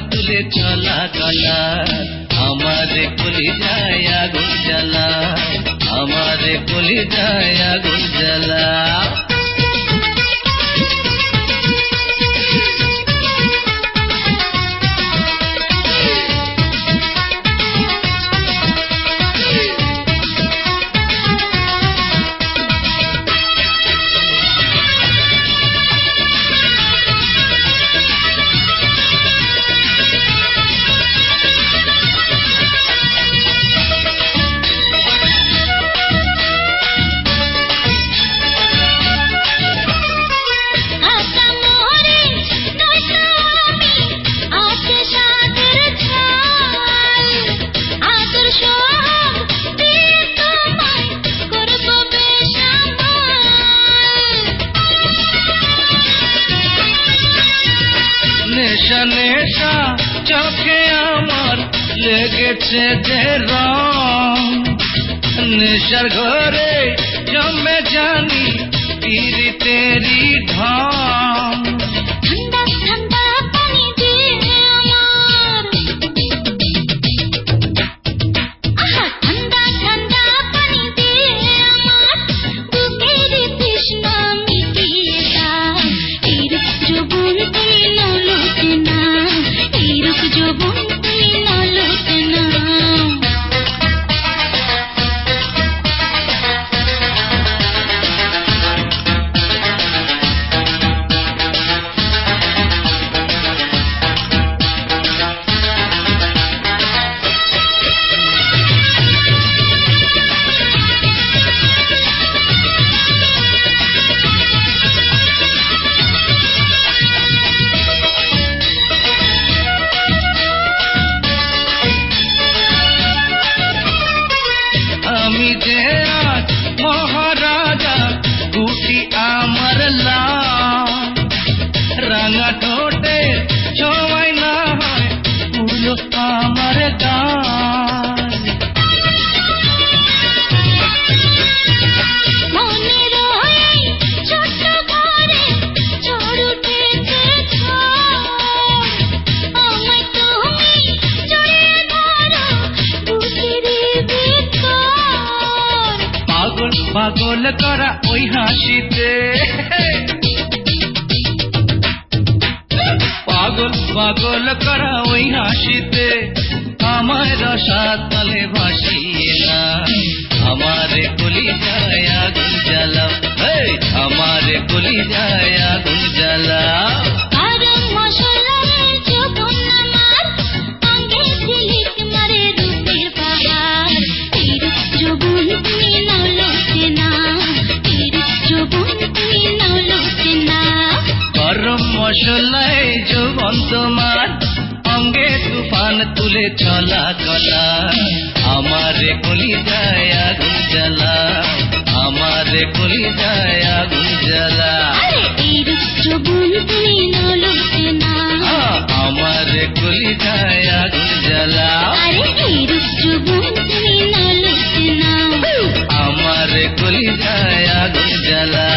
তুলে চলা গলা আমারে কলি যায় আগুন জ্বালা আমারে কলি যায় আগুন জ্বালা নেশা নেশা চোখে আমার লেগেছে যে রং নেশার ঘরে জমে জানি পিরিতেরি ঢং ঠান্ডা ঠান্ডা পানি দিয়ে আমার ঠান্ডা ঠান্ডা পানি দিয়ে আমার বুকের তৃষ্ণা মিটিয়ে দাও এইরূপ যৌবন তুমি ললকে না এইরূপ যৌবন তুমি ললকে না আমি যে আজ মহারাজা গুটি আমার লাল রাঙা ঠোঁটে ছোঁয়ায় না হয় পুরো আমার গাল মনের ওই ছোট্ট ঘরে ঝড় উঠেছে ঝড় আমায় তুমি জড়িয়ে ধরো বুকের ভিতর পাগল পাগল করা ওই হাসিতে পাগল পাগল করা ওই হাসিতে আমার রসাতলে ভাসিয়ে না আমারে কলি যায় আগুন জ্বালাও আমারে কলি যায় আগুন জ্বালাও গরম মশলার যৌবন আমার অঙ্গে ঝিলিক মারে রূপের পাহাড় এইরূপ যৌবন তুমি ললকে না এইরূপ যৌবন তুমি ললকে না গরম মশলায় যৌবন তোমার অঙ্গে তুফান তুলে চলা গলা আমারে কলি যায় আগুন জ্বালা আমারে কলি যায় আগুন জ্বালা আরে এইরূপ যৌবন তুমি ললকে না আমারে কলি যায় আগুন জ্বালা আরে এইরূপ যৌবন তুমি ললকে না আমারে কলি যায় আগুন জ্বালা